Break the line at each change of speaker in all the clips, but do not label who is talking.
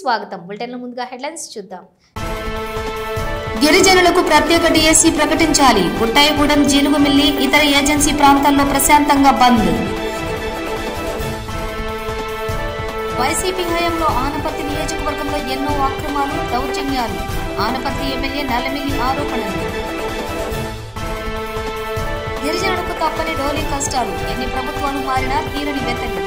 స్వాగతం. బులెటిన్ల ముందుగా హెడ్లైన్స్ చూద్దాం.
గిరిజనులకు ప్రత్యేక డిఎస్సి ప్రకటించాలి. గుట్టాయిగూడెం, జీలుగుమిల్లి, ఇతర ఏజెన్సీ ప్రాంతాల్లో ప్రశాంతంగా బంద్. వైసీపీ హయాంలో ఆనపర్తి నియోజకవర్గంలో ఎన్నో అక్రమాలు, దౌర్జన్యాలు. ఆనపర్తి ఎమ్మెల్యే నల్లమిల్లి ఆరోపణలు. గిరిజనులకు తప్పని డోలీ కష్టాలు. ఎన్ని ప్రభుత్వాలు మారినా తీరని వెతలు.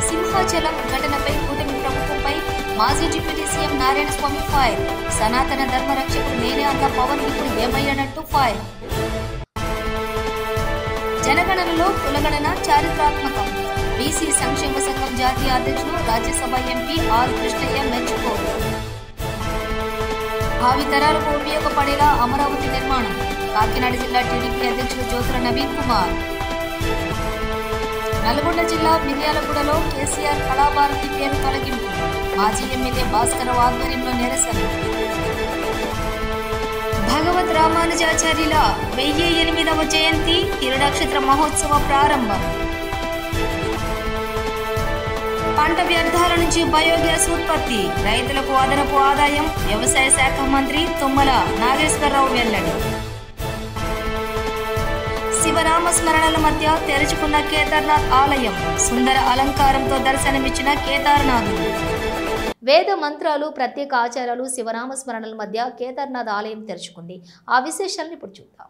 సింహాచలం ఘటనపై కూటమి ప్రభుత్వంపై మాజీ డిప్యూటీ సీఎం నారాయణస్వామి ఫైర్. సనాతన ధర్మ రక్షకుడు నేనే అన్న పవన్ ఇప్పుడు ఏమయ్యానట్టు ఫైర్. జనగణనలో కులగణన చారిత్రాత్మకం. బీసీ సంక్షేమ సంఘం జాతీయ అధ్యక్షులు రాజ్యసభ ఎంపీ ఆర్ కృష్ణయ్య మెచ్చుకోలు. భావి తరాలకు ఉపయోగపడేలా అమరావతి నిర్మాణం. కాకినాడ జిల్లా టీడీపీ అధ్యక్షులు జ్యోతుల నవీన్ కుమార్. నల్గొండ జిల్లా మిర్యాలగూడలో కేసీఆర్ కళాభారతి పేరు తొలగింపు. మాజీ ఎమ్మెల్యే భాస్కరరావు ఆధ్వర్యంలో నిరసన. భగవద్ రామానుజాచార్యుల 1008వ జయంతి తిరునక్షత్ర మహోత్సవ ప్రారంభం. పంట వ్యర్థాల నుంచి బయోగ్యాస్ ఉత్పత్తి, రైతులకు అదనపు ఆదాయం. వ్యవసాయ శాఖ మంత్రి తుమ్మల నాగేశ్వరరావు వెల్లడి. శివనామస్మరణల మధ్య తెరుచుకున్న కేదార్నాథ్ ఆలయం. సుందర అలంకారంతో దర్శనమిచ్చిన కేదార్నాథుడు.
వేద మంత్రాలు, ప్రత్యేక ఆచారాలు, శివనామ స్మరణల మధ్య కేదార్నాథ్ ఆలయం తెరుచుకుంది. ఆ విశేషాలను ఇప్పుడు చూద్దాం.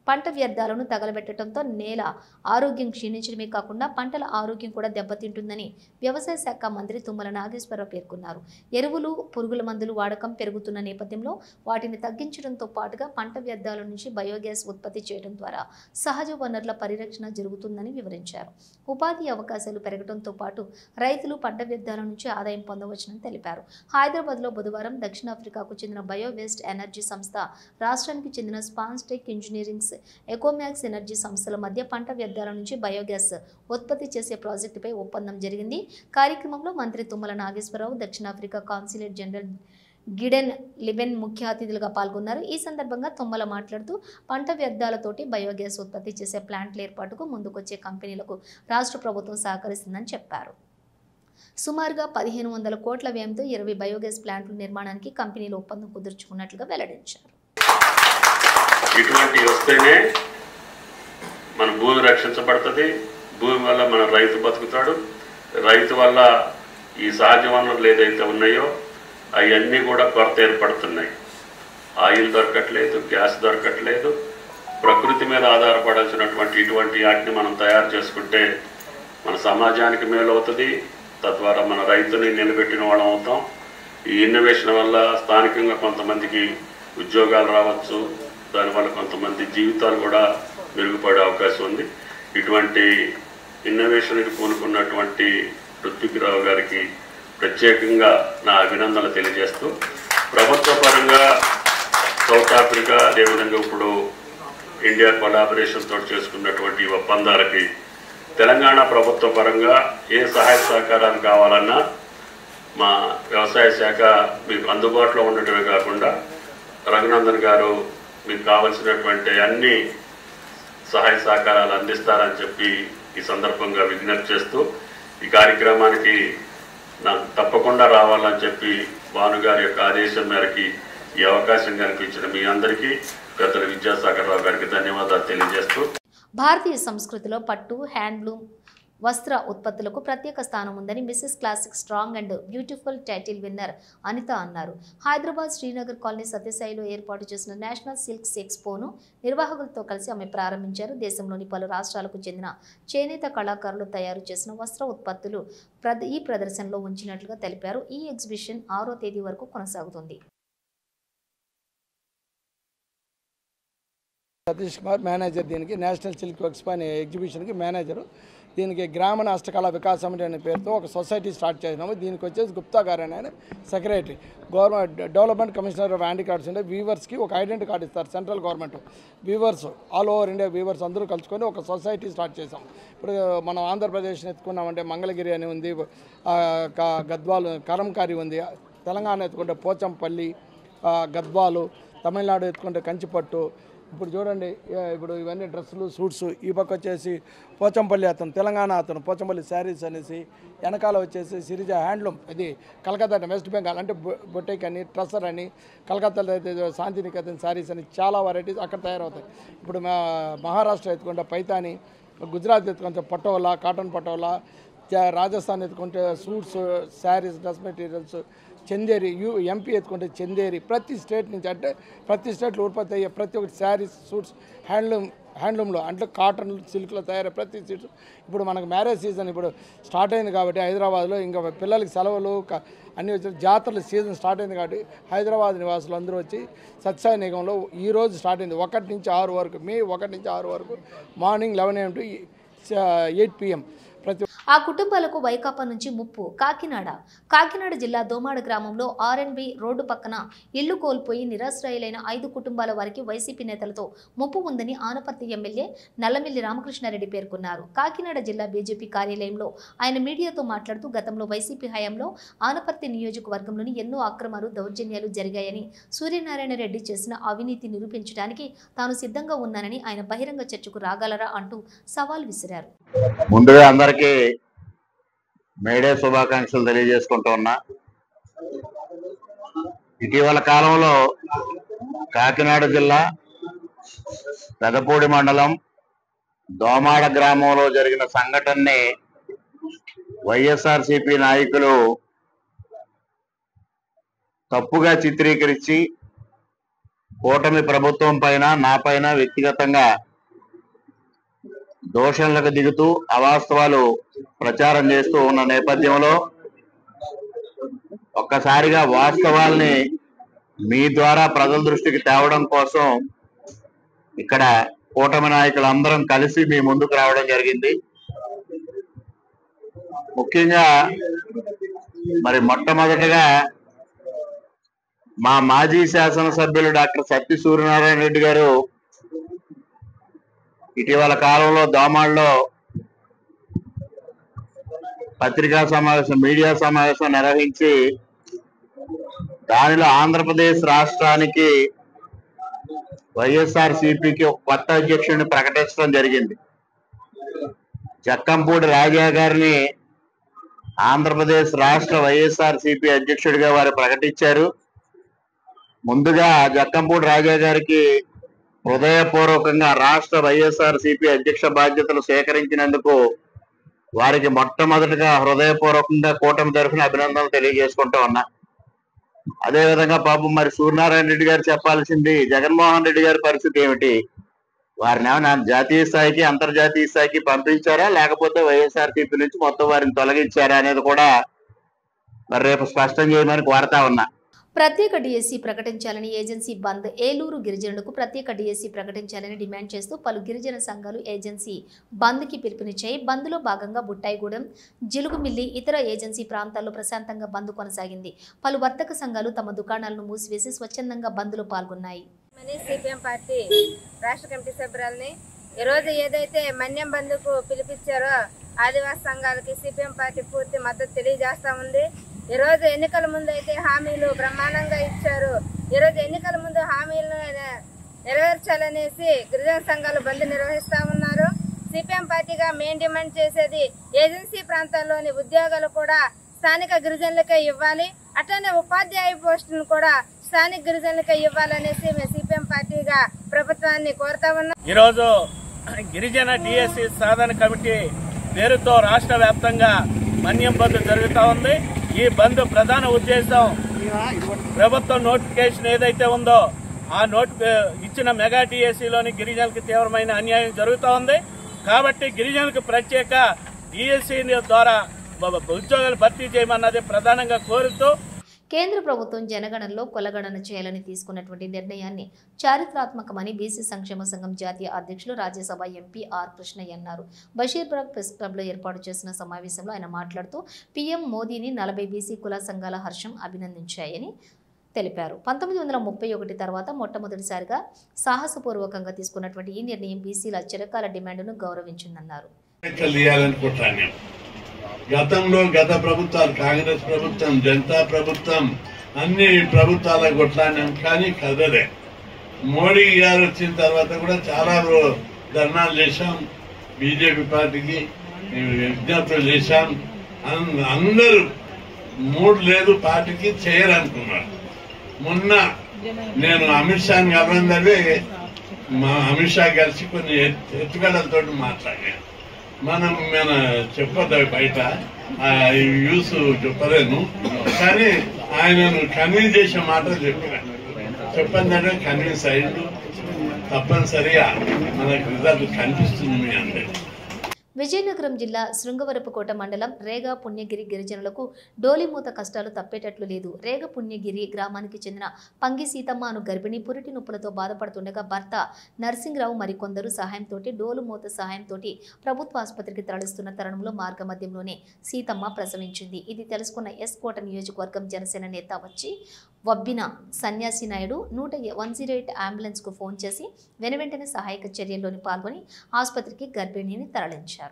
పంట వ్యర్థాలను తగలబెట్టడంతో నేల ఆరోగ్యం క్షీణించడమే కాకుండా పంటల ఆరోగ్యం కూడా దెబ్బతింటుందని వ్యవసాయ శాఖ మంత్రి తుమ్మల నాగేశ్వరరావు పేర్కొన్నారు. ఎరువులు, పురుగుల మందులు వాడకం పెరుగుతున్న నేపథ్యంలో వాటిని తగ్గించడంతో పాటుగా పంట వ్యర్థాల నుంచి బయోగ్యాస్ ఉత్పత్తి చేయడం ద్వారా సహజ వనరుల పరిరక్షణ జరుగుతుందని వివరించారు. ఉపాధి అవకాశాలు పెరగడంతో పాటు రైతులు పంట వ్యర్థాల నుంచి ఆదాయం పొందవచ్చునని తెలిపారు. హైదరాబాద్లో బుధవారం దక్షిణాఫ్రికాకు చెందిన బయోవేస్ట్ ఎనర్జీ సంస్థ, రాష్ట్రానికి చెందిన స్పాన్స్టెక్ ఇంజనీరింగ్స్, ఎకోమ్యాక్స్ ఎనర్జీ సంస్థల మధ్య పంట వ్యర్థాల నుంచి బయోగ్యాస్ ఉత్పత్తి చేసే ప్రాజెక్టుపై ఒప్పందం జరిగింది. కార్యక్రమంలో మంత్రి తుమ్మల నాగేశ్వరరావు, దక్షిణాఫ్రికా కాన్సులేట్ జనరల్ గిడెన్ లిబెన్ ముఖ్య అతిథులుగా పాల్గొన్నారు. ఈ సందర్భంగా తుమ్మల మాట్లాడుతూ పంట వ్యర్థాలతోటి బయోగ్యాస్ ఉత్పత్తి చేసే ప్లాంట్ల ఏర్పాటుకు ముందుకొచ్చే కంపెనీలకు రాష్ట్ర ప్రభుత్వం సహకరిస్తుందని చెప్పారు. సుమారుగా 1500 కోట్ల వ్యయంతో 20 బయోగ్యాస్ ప్లాంట్ల నిర్మాణానికి కంపెనీలు ఒప్పందం కుదుర్చుకున్నట్లుగా వెల్లడించారు.
ఇటువంటి వస్తేనే మన భూమి రక్షించబడుతుంది. భూమి వల్ల మన రైతు బతుకుతాడు. రైతు వల్ల ఈ సహజ వనరులు ఏదైతే ఉన్నాయో అవన్నీ కూడా కొరత ఏర్పడుతున్నాయి. ఆయిల్ దొరకట్లేదు, గ్యాస్ దొరకట్లేదు. ప్రకృతి మీద ఆధారపడాల్సినటువంటి ఇటువంటి వాటిని మనం తయారు చేసుకుంటే మన సమాజానికి మేలు అవుతుంది. తద్వారా మన రైతుని నిలబెట్టిన వాళ్ళం అవుతాం. ఈ ఇన్నోవేషన్ వల్ల స్థానికంగా కొంతమందికి ఉద్యోగాలు రావచ్చు. దానివల్ల కొంతమంది జీవితాలు కూడా మెరుగుపడే అవకాశం ఉంది. ఇటువంటి ఇన్నోవేషన్కి పూనుకున్నటువంటి ఋత్విక్రావు గారికి ప్రత్యేకంగా నా అభినందనలు తెలియజేస్తూ, ప్రభుత్వ పరంగా సౌత్ ఆఫ్రికా, అదేవిధంగా ఇప్పుడు ఇండియా కొలాబరేషన్ తోటి చేసుకున్నటువంటి ఒప్పందాలకి తెలంగాణ ప్రభుత్వ పరంగా ఏ సహాయ సహకారాలు కావాలన్నా మా వ్యవసాయ శాఖ మీకు అందుబాటులో ఉండటమే కాకుండా రఘునందన్ గారు మీకు కావలసినటువంటి అన్ని సహాయ సహకారాలు అందిస్తారని చెప్పి ఈ సందర్భంగా విజ్ఞప్తి చేస్తూ, ఈ కార్యక్రమానికి నాకు తప్పకుండా రావాలని చెప్పి భానుగారి యొక్క ఆదేశం మేరకి ఈ అవకాశం కల్పించిన మీ అందరికీ పెద్దల విద్యాసాగర్ రావు గారికి ధన్యవాదాలు తెలియజేస్తూ,
భారతీయ సంస్కృతిలో పట్టు, హ్యాండ్లూమ్, వస్త్ర ఉత్పత్తులకు ప్రత్యేక స్థానం ఉందని Mrs classic strong and beautiful title winner Anitha అన్నారు. హైదరాబాద్ శ్రీనగర్ కాలనీ సత్యసాయిలో ఏర్పాటు చేసిన నేషనల్ సిల్క్స్ ఎక్స్పోను నిర్వాహకులతో కలిసి ఆమె ప్రారంభించారు. దేశంలోని పలు రాష్ట్రాలకు చెందిన చేనేత కళాకారులు తయారు చేసిన వస్త్ర ఉత్పత్తులు ఈ ప్రదర్శనలో ఉంచినట్లుగా తెలిపారు. ఈ ఎగ్జిబిషన్ 6వ తేదీ వరకు కొనసాగుతుంది.
సతీష్ కుమార్ మేనేజర్, దీనికి నేషనల్ సిల్క్ ఎక్స్పో అనే ఎగ్జిబిషన్కి మేనేజరు. దీనికి గ్రామీణ హస్తకళా వికాస్ సమితి అనే పేరుతో ఒక సొసైటీ స్టార్ట్ చేసినాము. దీనికి వచ్చేసి గుప్తా గారు ఆయన secretary. Government development commissioner of handicrafts ఉండే వీవర్స్కి ఒక ఐడెంటిటీ కార్డు ఇస్తారు central government. Weavers all over India weavers అందరూ కలుసుకొని ఒక సొసైటీ స్టార్ట్ చేసాం. ఇప్పుడు మనం ఆంధ్రప్రదేశ్ని ఎత్తుకున్నామంటే మంగళగిరి అని ఉంది, గద్వాలు కరంకారి ఉంది. తెలంగాణ ఎత్తుకుంటే పోచంపల్లి, గద్వాలు. తమిళనాడు ఎత్తుకుంటే కంచిపట్టు. ఇప్పుడు చూడండి, ఇప్పుడు ఇవన్నీ డ్రెస్సులు, సూట్స్. ఈ పక్క వచ్చేసి పోచంపల్లి అతను, తెలంగాణ అతను పోచంపల్లి శారీస్ అనేసి. వెనకాల వచ్చేసి సిరిజ హ్యాండ్లూమ్, ఇది కలకత్తా వెస్ట్ బెంగాల్ అంటే బొటేక్ అని, ట్రస్సర్ అని. కలకత్తాలో అయితే శాంతినికేతన్ శారీస్ అని చాలా వెరైటీస్ అక్కడ తయారవుతాయి. ఇప్పుడు మహారాష్ట్ర ఎత్తుకుంటే పైతాని, గుజరాత్ ఎత్తుకుంటే పటోలా, కాటన్ పటోలా. రాజస్థాన్ ఎత్తుకుంటే suits, saris, dress materials. Chanderi, MP ఎత్తుకుంటే చందేరి. ప్రతి స్టేట్ నుంచి అంటే ప్రతి స్టేట్లో ఉత్పత్తి అయ్యే ప్రతి ఒక్కటి శారీస్, సూట్స్, హ్యాండ్లూమ్లో అంటే కాటన్, సిల్క్లో తయారయ్యే ప్రతి సీట్స్. ఇప్పుడు మనకు మ్యారేజ్ సీజన్ ఇప్పుడు స్టార్ట్ అయింది కాబట్టి హైదరాబాద్లో ఇంకా పిల్లలకి సెలవులు అన్నీ వచ్చి జాతరల సీజన్ స్టార్ట్ అయింది కాబట్టి హైదరాబాద్ నివాసులు అందరూ వచ్చి సత్యసాయి నిగంలో ఈరోజు స్టార్ట్ అయింది 1 నుంచి 6 వరకు, మే 1 నుంచి 6 వరకు, మార్నింగ్ 11 AM to 8 PM.
ఆ కుటుంబాలకు వైకాపా నుంచి ముప్పు. కాకినాడ జిల్లా దోమాడ గ్రామంలో R&B రోడ్డు పక్కన ఇళ్లు కోల్పోయి నిరాశ్రయులైన 5 కుటుంబాల వారికి వైసీపీ నేతలతో ముప్పు ఉందని ఆనపర్తి ఎమ్మెల్యే నల్లమిల్లి రామకృష్ణారెడ్డి పేర్కొన్నారు. కాకినాడ జిల్లా బీజేపీ కార్యాలయంలో ఆయన మీడియాతో మాట్లాడుతూ గతంలో వైసీపీ హయాంలో ఆనపర్తి నియోజకవర్గంలోని ఎన్నో అక్రమాలు, దౌర్జన్యాలు జరిగాయని, సూర్యనారాయణ రెడ్డి చేసిన అవినీతి నిరూపించడానికి తాను సిద్ధంగా ఉన్నానని ఆయన బహిరంగ చర్చకు రాగలరా అంటూ సవాల్ విసిరారు.
ముందుగా అందరికీ మేడే శుభాకాంక్షలు తెలియజేసుకుంటూ ఉన్నా. ఇటీవల కాలంలో కాకినాడ జిల్లా పెదపూడి మండలం దోమాడ గ్రామంలో జరిగిన సంఘటనని వైఎస్ఆర్సీపీ నాయకులు తప్పుగా చిత్రీకరించి కూటమి ప్రభుత్వం పైన, నా పైన వ్యక్తిగతంగా దోషణలకు దిగుతూ అవాస్తవాలు ప్రచారం చేస్తూ ఉన్న నేపథ్యంలో ఒక్కసారిగా వాస్తవాల్ని మీ ద్వారా ప్రజల దృష్టికి తేవడం కోసం ఇక్కడ కూటమి నాయకులందరం కలిసి మీ ముందుకు రావడం జరిగింది. ముఖ్యంగా మరి మొట్టమొదటిగా మా మాజీ శాసనసభ్యులు డాక్టర్ సత్తి సూర్యనారాయణ రెడ్డి గారు ఇటీవల కాలంలో దోమాడలో పత్రికా సమావేశం, మీడియా సమావేశం నిర్వహించి దానిలో ఆంధ్రప్రదేశ్ రాష్ట్రానికి వైఎస్ఆర్సీపీకి ఒక కొత్త అధ్యక్షుడిని ప్రకటించడం జరిగింది. జక్కంపూడి రాజా గారిని ఆంధ్రప్రదేశ్ రాష్ట్ర వైఎస్ఆర్సీపీ అధ్యక్షుడిగా వారు ప్రకటించారు. ముందుగా జక్కంపూడి రాజా గారికి హృదయపూర్వకంగా రాష్ట్ర వైఎస్ఆర్సీపీ అధ్యక్ష బాధ్యతలు సేకరించినందుకు వారికి మొట్టమొదటిగా హృదయపూర్వకంగా కూటమి తరఫున అభినందనలు తెలియజేసుకుంటూ ఉన్నా. అదేవిధంగా పాపం మరి సూర్యనారాయణ రెడ్డి గారు చెప్పాల్సింది జగన్మోహన్ రెడ్డి గారి పరిస్థితి ఏమిటి? వారిని ఏమైనా జాతీయ స్థాయికి, అంతర్జాతీయ స్థాయికి పంపించారా, లేకపోతే వైఎస్ఆర్సీపీ నుంచి మొత్తం వారిని తొలగించారా అనేది కూడా మరి రేపు స్పష్టం చేయమని కోరుతా ఉన్నా.
ప్రత్యేక డిఎస్సి ప్రకటించాలని ఏజెన్సీ బంద్. ఏలూరు గిరిజనులకు ప్రత్యేక డిఎస్సి ప్రకటించాలని డిమాండ్ చేస్తూ పలు గిరిజన సంఘాలు ఏజెన్సీ బంద్కి పిలుపునిచ్చాయి. బంద్లో భాగంగా బుట్టాయిగూడెం, జిలుగుమిల్లి, ఇతర ఏజెన్సీ ప్రాంతాల్లో ప్రశాంతంగా బంద్ కొనసాగింది. పలు వర్తక సంఘాలు తమ దుకాణాలను మూసివేసి స్వచ్ఛందంగా బంద్లో పాల్గొన్నాయి.
సిపిఎం పార్టీ రాష్ట్ర కమిటీ సభ్యురాలని ఈరోజు ఏదైతే మన్యం బంద్కు పిలిపించారో ఆదివాసీ సంఘాలకి సిపిఎం పార్టీ పూర్తి మద్దతు తెలియజేస్తా ఉంది. ఈరోజు ఎన్నికల ముందు అయితే హామీలు బ్రహ్మాండంగా ఇచ్చారు. ఈరోజు ఎన్నికల ముందు హామీలను నెరవేర్చాలనేసి గిరిజన సంఘాలు బంద్ నిర్వహిస్తా ఉన్నారు. సిపిఎం పార్టీగా మెయిన్ డిమాండ్ చేసేది ఏజెన్సీ ప్రాంతాల్లోని ఉద్యోగాలు కూడా స్థానిక గిరిజనులకే ఇవ్వాలి, అట్లనే ఉపాధ్యాయ పోస్టులను కూడా స్థానిక గిరిజనులకే ఇవ్వాలనేసి మేము సిపిఎం పార్టీగా ప్రభుత్వాన్ని కోరుతా ఉన్నాం.
ఈరోజు గిరిజన డిఎస్సి సాధన కమిటీ పేరుతో రాష్ట్ర వ్యాప్తంగా మన్యం బంద్ జరుగుతూ ఉంది. ఈ బంద్ ప్రధాన ఉద్దేశం ప్రభుత్వం నోటిఫికేషన్ ఏదైతే ఉందో ఆ ఇచ్చిన మెగా డిఎస్సిలోని గిరిజనులకు తీవ్రమైన అన్యాయం జరుగుతూ ఉంది. కాబట్టి గిరిజనులకు ప్రత్యేక డిఎస్సి ద్వారా ఉద్యోగాలు భర్తీ చేయమన్నది ప్రధానంగా కోరుతూ
కేంద్ర ప్రభుత్వం జనగణనలో కులగణన చేయాలని తీసుకున్నటువంటి నిర్ణయాన్ని చారిత్రాత్మకమని బీసీ సంక్షేమ సంఘం జాతీయ అధ్యక్షులు రాజ్యసభ ఎంపీ ఆర్ కృష్ణయ్య అన్నారు. బషీర్బాగ్ ప్రెస్ క్లబ్లో ఏర్పాటు చేసిన సమావేశంలో ఆయన మాట్లాడుతూ పీఎం మోదీని 40 బీసీ కుల సంఘాల హర్షం అభినందించాయని తెలిపారు. 1931 తర్వాత మొట్టమొదటిసారిగా సాహసపూర్వకంగా తీసుకున్నటువంటి ఈ నిర్ణయం బీసీల చిరకాల డిమాండ్ను గౌరవించిందన్నారు.
గతంలో గత ప్రభుత్వాలు కాంగ్రెస్ ప్రభుత్వం, జనతా ప్రభుత్వం అన్ని ప్రభుత్వాలకు కొట్లాడినాం, కానీ కదలే. మోడీ గారు వచ్చిన తర్వాత కూడా చాలా ధర్నాలు చేశాం, బీజేపీ పార్టీకి విజ్ఞప్తులు చేశాం. అందరూ మూడు లేదు పార్టీకి చేయరనుకున్నారు. మొన్న నేను అమిత్ షాని కలవందరే మా అమిత్ షా కలిసి కొన్ని ఎత్తుగడలతో మాట్లాడాను. మనం చెప్పొద్దు బయట, యూస్ చెప్పలేను, కానీ ఆయనను కన్విన్స్ చేసే మాటలు చెప్పండి కన్విన్స్ అయ్యిండు. తప్పనిసరిగా మనకు రిజల్ట్ కనిపిస్తుంది మీ అందరికీ.
విజయనగరం జిల్లా శృంగవరపుకోట మండలం రేగా పుణ్యగిరి గిరిజనులకు డోలిమూత కష్టాలు తప్పేటట్లు లేదు. రేగ పుణ్యగిరి గ్రామానికి చెందిన పంగి సీతమ్మ అను గర్భిణి పురిటి నొప్పులతో బాధపడుతుండగా భర్త నర్సింగ్రావు మరికొందరు సహాయంతో డోలుమూత సహాయంతో ప్రభుత్వ ఆసుపత్రికి తరలిస్తున్న తరుణంలో మార్గ మధ్యంలోనే సీతమ్మ ప్రసవించింది. ఇది తెలుసుకున్న ఎస్ కోట నియోజకవర్గం జనసేన నేత వచ్చి వబ్బిన సన్యాసి నాయుడు 108 అంబులెన్స్ కు ఫోన్ చేసి వెనువెంటనే సహాయక చర్యల్లోని పాల్గొని ఆసుపత్రికి గర్భిణిని తరలించారు.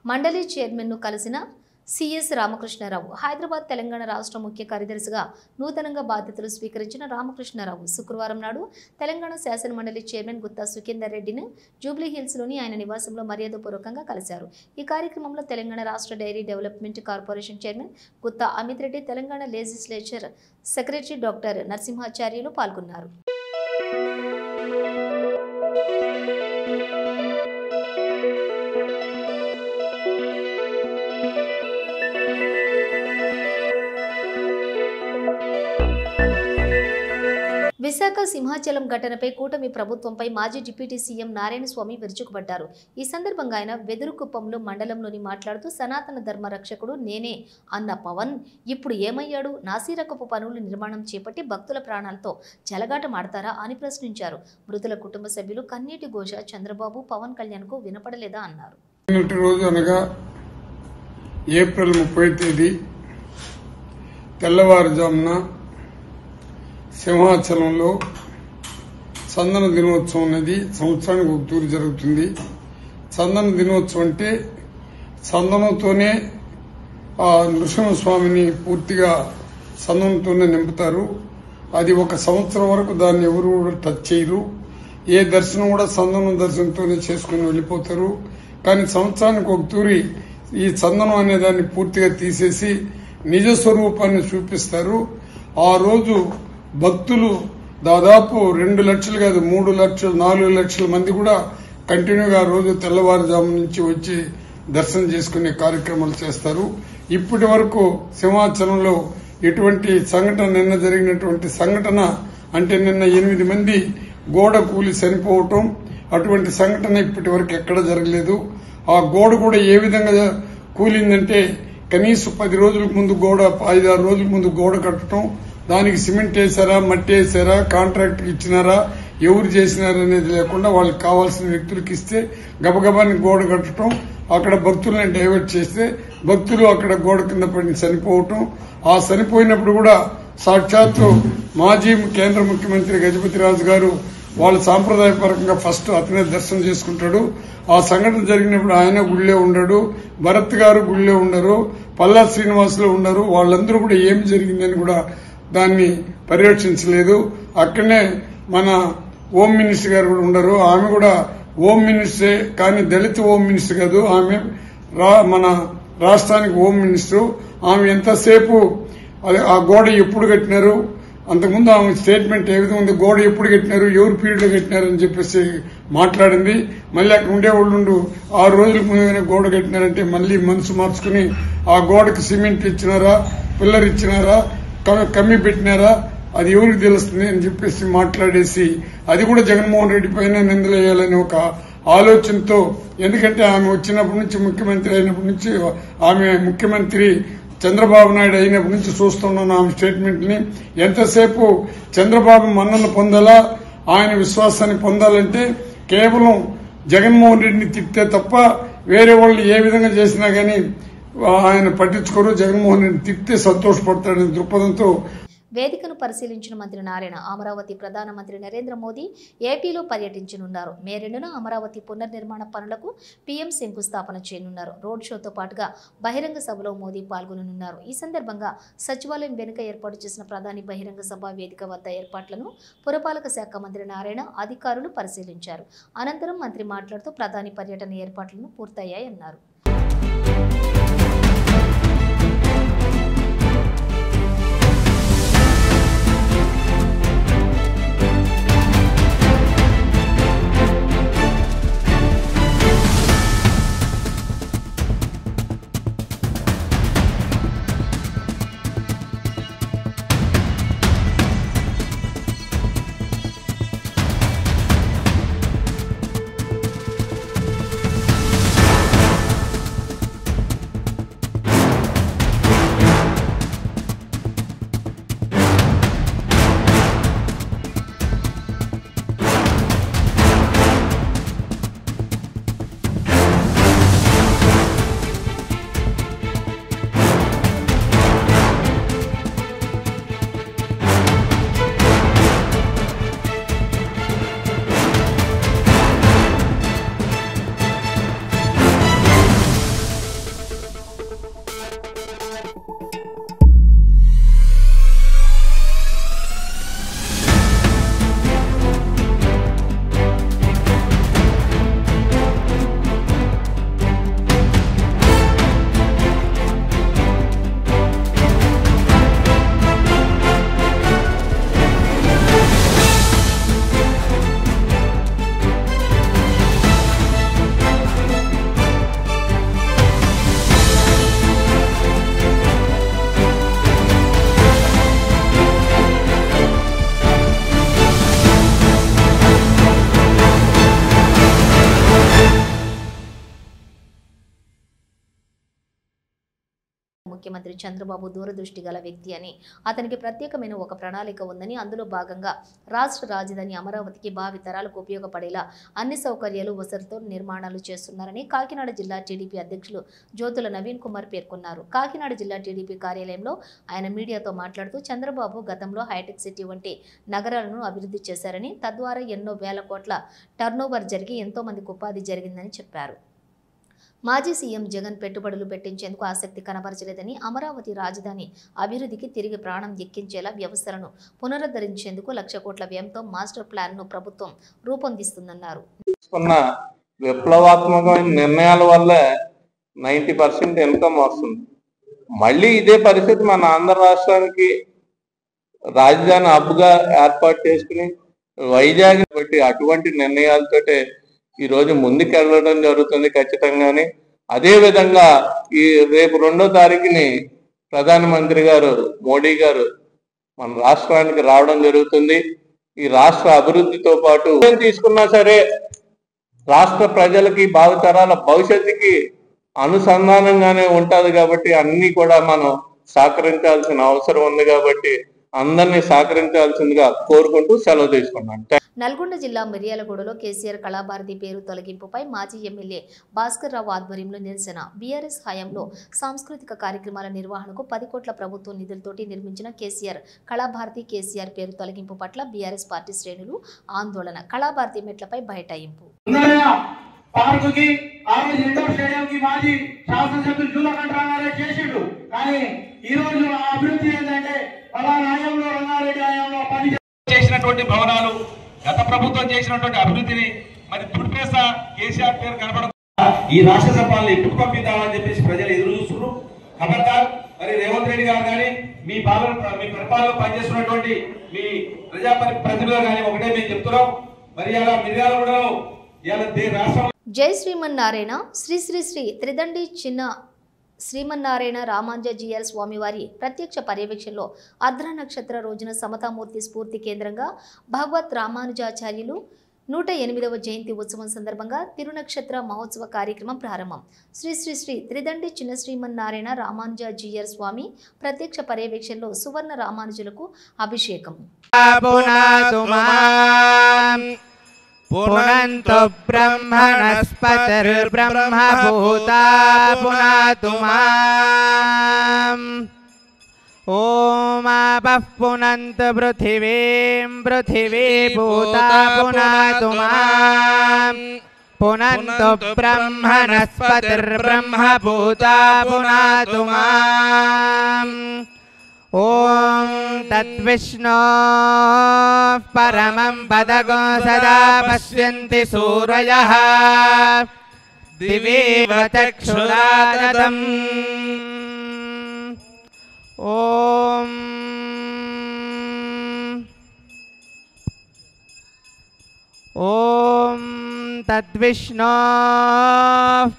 మండలి చైర్మన్ ను కలిసిన సిఎస్ రామకృష్ణారావు. హైదరాబాద్ తెలంగాణ రాష్ట్ర ముఖ్య కార్యదర్శిగా నూతనంగా బాధ్యతలు స్వీకరించిన రామకృష్ణారావు శుక్రవారం నాడు తెలంగాణ శాసన మండలి చైర్మన్ గుత్తా సుఖేందర్ రెడ్డిని జూబ్లీ హిల్స్లోని ఆయన నివాసంలో మర్యాదపూర్వకంగా కలిశారు. ఈ కార్యక్రమంలో తెలంగాణ రాష్ట్ర dairy development corporation chairman Gutta Amit Reddy, Telangana legislature secretary doctor Narasimhacharyulu పాల్గొన్నారు. విశాఖ సింహాచలం ఘటనపై కూటమి ప్రభుత్వంపై మాజీ డిప్యూటీ సీఎం నారాయణస్వామి విరుచుకుపడ్డారు. ఈ సందర్భంగా ఆయన వెదురుకుప్పంలో మండలంలోని మాట్లాడుతూ సనాతన ధర్మ రక్షకుడు నేనే అన్న పవన్ ఇప్పుడు ఏమయ్యాడు? నాసిరకపు పనులు నిర్మాణం చేపట్టి భక్తుల ప్రాణాలతో చెలగాటమాడతారా అని ప్రశ్నించారు. మృతుల కుటుంబ సభ్యులు కన్నీటి ఘోష చంద్రబాబు, పవన్ కళ్యాణ్ కు వినపడలేదా అన్నారు.
రోజు అనగా ఏప్రిల్ 30 తేదీ తెల్లవారుజామున సింహాచలంలో చందన దినోత్సవం అనేది సంవత్సరానికి ఒక తూరు జరుగుతుంది. చందన దినోత్సవం అంటే చందనంతోనే ఆ నృసింహస్వామిని పూర్తిగా చందనంతోనే నింపుతారు. అది ఒక సంవత్సరం వరకు దాన్ని ఎవరు కూడా టచ్ చేయరు. ఏ దర్శనం కూడా చందనం దర్శనంతోనే చేసుకుని వెళ్లిపోతారు. కానీ సంవత్సరానికి ఒక తూరి ఈ చందనం అనే దాన్ని పూర్తిగా తీసేసి నిజ స్వరూపాన్ని చూపిస్తారు. ఆ రోజు భక్తులు దాదాపు 2 లక్షలు కాదు 3 లక్షలు 4 లక్షల మంది కూడా కంటిన్యూగా రోజు తెల్లవారుజాము నుంచి వచ్చి దర్శనం చేసుకునే కార్యక్రమాలు చేస్తారు. ఇప్పటి వరకు సింహాచలంలో ఎటువంటి సంఘటన నిన్న జరిగినటువంటి సంఘటన అంటే నిన్న 8 మంది గోడ కూలి చనిపోవటం అటువంటి సంఘటన ఇప్పటి వరకు ఎక్కడ జరగలేదు. ఆ గోడ కూడా ఏ విధంగా కూలిందంటే కనీసం 10 రోజులకు ముందు గోడ 5-6 రోజుల ముందు గోడ కట్టడం, దానికి సిమెంట్ వేసారా, మట్టి వేసారా, కాంట్రాక్ట్ ఇచ్చినారా, ఎవరు చేసినారనేది లేకుండా వాళ్ళకి కావాల్సిన వ్యక్తులకు ఇస్తే గబగబాని గోడ కట్టడం, అక్కడ భక్తులను డైవర్ట్ చేస్తే భక్తులు అక్కడ గోడ కింద పడి చనిపోవటం. ఆ చనిపోయినప్పుడు కూడా సాక్షాత్తు మాజీ కేంద్ర ముఖ్యమంత్రి గజపతిరాజు గారు వాళ్ళ సాంప్రదాయపరంగా ఫస్ట్ అతనే దర్శనం చేసుకుంటాడు. ఆ సంఘటన జరిగినప్పుడు ఆయన గుళ్ళే ఉండడు, భరత్ గారు గుళ్ళే ఉండరు, పల్లా శ్రీనివాసులు ఉండరు. వాళ్ళందరూ కూడా ఏం జరిగిందని కూడా దాన్ని పర్యవేక్షించలేదు. అక్కడనే మన హోమ్ మినిస్టర్ గారు కూడా ఉండరు. ఆమె కూడా హోమ్ మినిస్టరే, కానీ దళిత హోమ్ మినిస్టర్ కాదు, ఆమె మన రాష్ట్రానికి హోమ్ మినిస్టర్. ఆమె ఎంతసేపు ఆ గోడ ఎప్పుడు కట్టినారు, అంతకుముందు ఆమె స్టేట్మెంట్ ఏ విధంగా ఉంది, గోడ ఎప్పుడు కట్టినారు, ఎవరు పీరియడ్ లో కట్టినారు అని చెప్పేసి మాట్లాడింది. మళ్ళీ అక్కడ ఉండేవాళ్ళు 6 రోజుల ముందుగానే గోడ కట్టినారంటే మళ్ళీ మనసు మార్చుకుని ఆ గోడకు సిమెంట్ ఇచ్చినారా, పిల్లర్ ఇచ్చినారా, కమ్మి పెట్టినారా, అది ఎవరికి తెలుస్తుంది అని చెప్పేసి మాట్లాడేసి అది కూడా జగన్మోహన్ రెడ్డి పైన నిందలు వేయాలని ఒక ఆలోచనతో, ఎందుకంటే ఆమె వచ్చినప్పటి నుంచి ముఖ్యమంత్రి అయినప్పటి నుంచి, ఆమె ముఖ్యమంత్రి చంద్రబాబు నాయుడు అయినప్పటి నుంచి చూస్తున్నాను ఆమె స్టేట్మెంట్ ని. ఎంతసేపు చంద్రబాబు మన్నను పొందాలా, ఆయన విశ్వాసాన్ని పొందాలంటే కేవలం జగన్మోహన్ రెడ్డిని తిట్టే తప్ప వేరే వాళ్ళు ఏ విధంగా చేసినా గానీ ఆయన పట్టించుకోరు. జగన్మోహన్ రెడ్డిని తిట్టే సంతోషపడతాడనే దృక్పథంతో
వేదికను పరిశీలించిన మంత్రి నారాయణ అమరావతి ప్రధానమంత్రి నరేంద్ర మోదీ ఏపీలో పర్యటించనున్నారు. మే 2న అమరావతి పునర్నిర్మాణ పనులకు పీఎం శంకుస్థాపన చేయనున్నారు. రోడ్ షోతో పాటుగా బహిరంగ సభలో మోదీ పాల్గొననున్నారు. ఈ సందర్భంగా సచివాలయం వెనుక ఏర్పాటు చేసిన ప్రధాని బహిరంగ సభ వేదిక వద్ద ఏర్పాట్లను పురపాలక శాఖ మంత్రి నారాయణ అధికారులు పరిశీలించారు. అనంతరం మంత్రి మాట్లాడుతూ ప్రధాని పర్యటన ఏర్పాట్లను పూర్తయ్యాయన్నారు. ముఖ్యమంత్రి చంద్రబాబు దూరదృష్టి గల వ్యక్తి అని, అతనికి ప్రత్యేకమైన ఒక ప్రణాళిక ఉందని, అందులో భాగంగా రాష్ట్ర రాజధాని అమరావతికి భావి తరాలకు ఉపయోగపడేలా అన్ని సౌకర్యాలు వసతులతో నిర్మాణాలు చేస్తున్నారని కాకినాడ జిల్లా టీడీపీ అధ్యక్షులు జ్యోతుల నవీన్ కుమార్ పేర్కొన్నారు. కాకినాడ జిల్లా టీడీపీ కార్యాలయంలో ఆయన మీడియాతో మాట్లాడుతూ చంద్రబాబు గతంలో హైటెక్ సిటీ వంటి నగరాలను అభివృద్ధి చేశారని, తద్వారా ఎన్నో వేల కోట్ల టర్నోవర్ జరిగి ఎంతో మందికి ఉపాధి జరిగిందని చెప్పారు. మాజీ సీఎం జగన్ పెట్టుబడులు పెట్టించేందుకు ఆసక్తి కనబరచలేదని, అమరావతి రాజధాని అభివృద్ధికి తిరిగి ప్రాణం ఎక్కించేలా వ్యవస్థలను పునరుద్ధరించేందుకు 1,00,000 కోట్ల వ్యయంతో మాస్టర్ ప్లాన్ ను ప్రభుత్వం రూపొందిస్తుందన్నారు.
విప్లవాత్మకమైన నిర్ణయాల వల్ల 90% ఇన్కమ్ వస్తుంది. మళ్ళీ ఇదే పరిస్థితి మన ఆంధ్ర రాష్ట్రానికి రాజధాని హబ్గా ఏర్పాటు చేసుకుని వైజాగ్ బట్టి అటువంటి నిర్ణయాలతోటే ఈ రోజు ముందుకెళ్ళడం జరుగుతుంది ఖచ్చితంగానే. అదే విధంగా ఈ రేపు 2వ తారీఖుని ప్రధానమంత్రి గారు మోడీ గారు మన రాష్ట్రానికి రావడం జరుగుతుంది. ఈ రాష్ట్ర అభివృద్ధితో పాటు తీసుకున్నా సరే రాష్ట్ర ప్రజలకి భావితరాల భవిష్యత్తుకి అనుసంధానంగానే ఉంటది కాబట్టి అన్ని కూడా మనం సహకరించాల్సిన అవసరం ఉంది కాబట్టి అందరినీ సహకరించాల్సిందిగా కోరుకుంటూ సెలవు తీసుకున్నాను.
నల్గొండ జిల్లా మిర్యాలగూడలో కేసీఆర్ కళాభారతి పేరు తొలగింపుపై మాజీ ఎమ్మెల్యే భాస్కర్ రావు ఆధ్వర్యంలో నిరసన. బీఆర్ఎస్ హయాంలో సాంస్కృతిక కార్యక్రమాల నిర్వహణకు 10 కోట్ల ప్రభుత్వ నిధులతోటి నిర్మించిన కేసీఆర్ కళాభారతి కేసీఆర్ పేరు తొలగింపు పట్ల బీఆర్ఎస్ పార్టీ శ్రేణులు ఆందోళన. కళాభారతి మెట్లపై బైఠాయింపు.
చేసినటువంటి భవనాలు, గత ప్రభుత్వం చేసినటువంటి అభివృద్ధిని మరి తుడిపేస కేసీఆర్ పేరు కనపడకుండా ఈ రాక్షస పాలన ఎప్పుడు పంపిద్దామని చెప్పేసి ప్రజలు ఎదురు చూస్తున్నారు. ఖబర్దార్ మరి రేవంత్ రెడ్డి గారు కానీ మీ పరిపాలనలో పనిచేస్తున్నటువంటి మీ ప్రజా ప్రతినిధులు కానీ ఒకటే మేము చెప్తున్నాం. మరి అలా మిర్యాలగూడలో రాష్ట్రం
జై శ్రీమన్నారాయణ శ్రీ శ్రీ శ్రీ త్రిదండి చిన్న శ్రీమన్నారాయణ రామాంజీయర్ స్వామివారి ప్రత్యక్ష పర్యవేక్షణలో అర్ధ నక్షత్ర రోజున సమతామూర్తి స్ఫూర్తి కేంద్రంగా భగవత్ రామానుజాచార్యులు 108వ జయంతి ఉత్సవం సందర్భంగా తిరునక్షత్ర మహోత్సవ కార్యక్రమం ప్రారంభం. శ్రీ శ్రీ శ్రీ త్రిదండి చిన్న శ్రీమన్నారాయణ రామానుజాచార్యుల స్వామి ప్రత్యక్ష పర్యవేక్షణలో సువర్ణ రామానుజులకు అభిషేకం.
పునంతు బ్రహ్మణస్పతిర్బ్రహ్మభూతా పునాతు మాం. ఓం ఆపః పునంతు పృథివీం పృథివీభూతా పునాతు మాం. పునంతు బ్రహ్మణస్పతిర్బ్రహ్మభూతా పునాతు మాం. ఓం తద్విష్ణో పరమం పదగో సదా పశ్యంతి సూరయః దివేవ చక్షురాదతం. ఓం ఓం తద్విష్ణో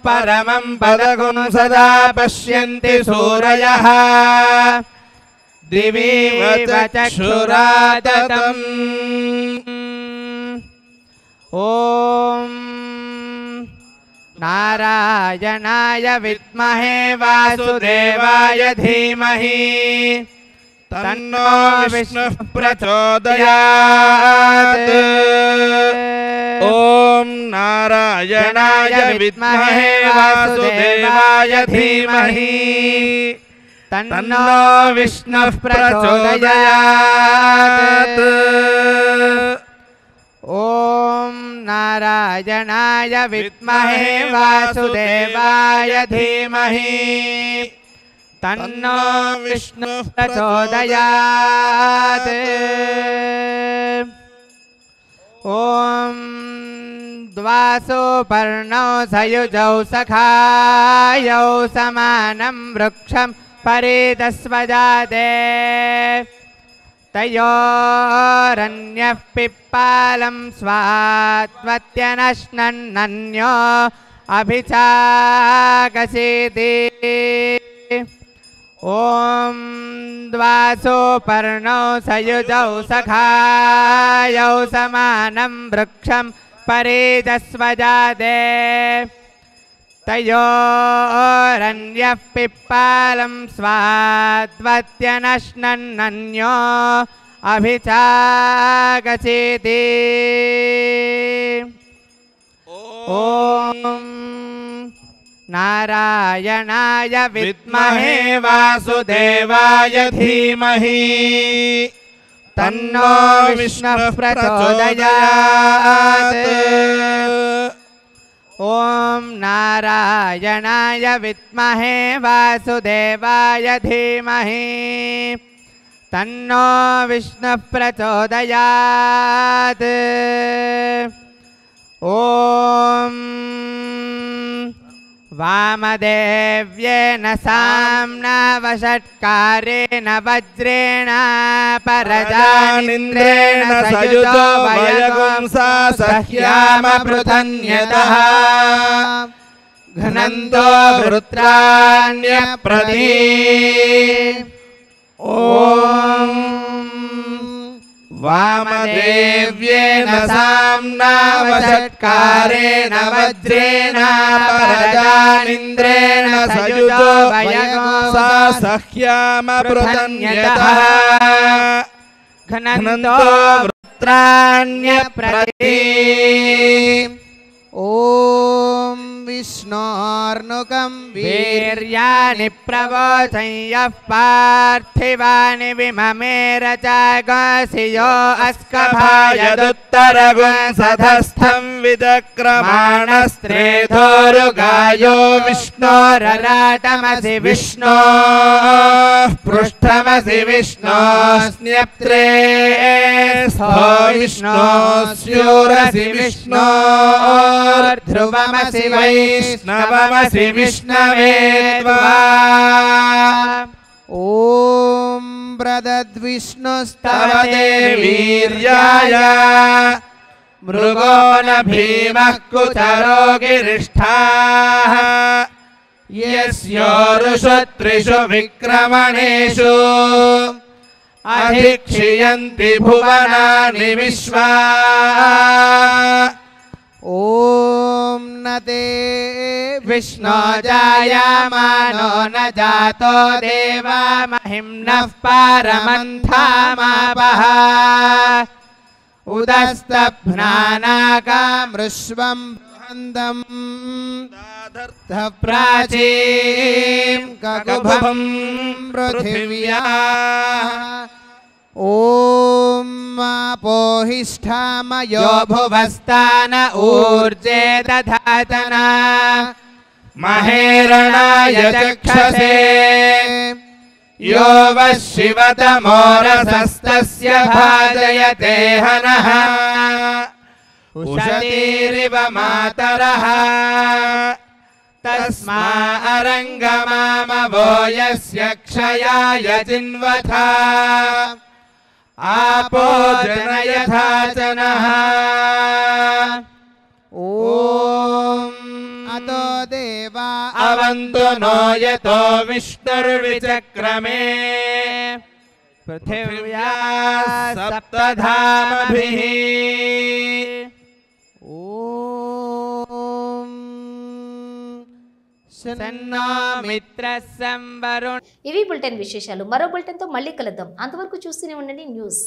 పరమం పదగో సదా పశ్యంతి సూరయః దివేవ చక్షురాదతం. ఓం నారాయణాయ విద్మహే వాసుదేవాయ ధీమహి తన్నో విష్ణుః ప్రచోదయాత్. ఓం నారాయణాయ విద్మహే వాసుదేవాయ ధీమహి తన్నో విష్ణుః ప్రచోదయాత్. ఓం నారాయణాయ విద్మహే వాసుదేవాయ ధీమహి తన్నో విష్ణుః ప్రచోదయాత్. ఓం ద్వాసో పర్ణౌ సయుజౌ సఖాయౌ సమానం వృక్షం పరితస్వజాతే తయోరన్యః పిప్పాలం స్వాత్వత్యనశ్నన్నన్యో అభిచాకసేతి. ఓం ద్వాసో పర్ణౌ సయుజౌ సఖాయౌ సమానం వృక్షం పరితస్వజాతే తయోరన్యః పిప్పాలం స్వాత్వత్యనశ్నన్నన్యో అభిచాకసేతి. ఓం నారాయణాయ విద్మహే వాసుదేవాయ ధీమహి తన్నో విష్ణుః ప్రచోదయాత్. ఓం నారాయణాయ విద్మహే వాసుదేవాయ ధీమహి తన్నో విష్ణుః ప్రచోదయాత్. ఓం వామదేవ్యేన సామ్నా వషట్కారేణ వజ్రేణ పరజానింద్రేణ సయుజో వయగుంసా సహ్యామ పృథన్యతః ఘనంతో వృత్రాణ్యప్రదే. ఓం వామదేవ్యేన సామ్నా వషట్కారేణ వజ్రేణ పరజానింద్రేణ సయుజో వయగుంసా సహ్యామ పృథన్యతః ఘనంతో వృత్రాణ్యప్రదే. ఓం విష్ణోర్నుకం వీర్యాని ప్రవోచయ్యః పార్థివాని విమమేర చాగసియో అస్కభాయదుత్తరగుంసధస్థం విదక్రమాణస్త్రేధోరుగాయో విష్ణోరరాటమసి విష్ణో పృష్ఠమసి విష్ణోస్న్యప్త్రే स्थो विष्णोस्योरसि विष्णोर्ध्रुवमसि वैष्णवमसि विष्णवे त्वा ॐ ब्रदद्विष्णुस्तव देवीर्याय मृगो न भीमः कुतरो गिरिष्ठाः यस्योरुषु त्रिषु विक्रमणेषु अधिक्षियन्ति भुवनानि विश्वा ॐ न ते विष्णो जायमानो न जातो देवा महिम्नः पारमन्थामापः उदस्तभ्नानाकामृष्वं बृहन्दम् प्राचीं ककुभं पृथिव्या ॐ मापोहिष्ठामयो भुवस्तान ऊर्जे दधातना महेरणाय चक्षसे यो वः शिवतमोरसस्तस्य भाजयते हनः उषतीरिव मातरः तस्मा अरङ्गमामवो यस्य क्षयाय जिन्वथा आपो जनयथा च नः ॐ अतो देवा अवन्तु नो यतो विष्णुर्विचक्रमे पृथिव्या सप्तधामभिः
ఇవి బులెటిన్ విశేషాలు. మరో బులెటిన్తో మళ్ళీ కలుద్దాం. అంతవరకు చూస్తూనే ఉండండి న్యూస్.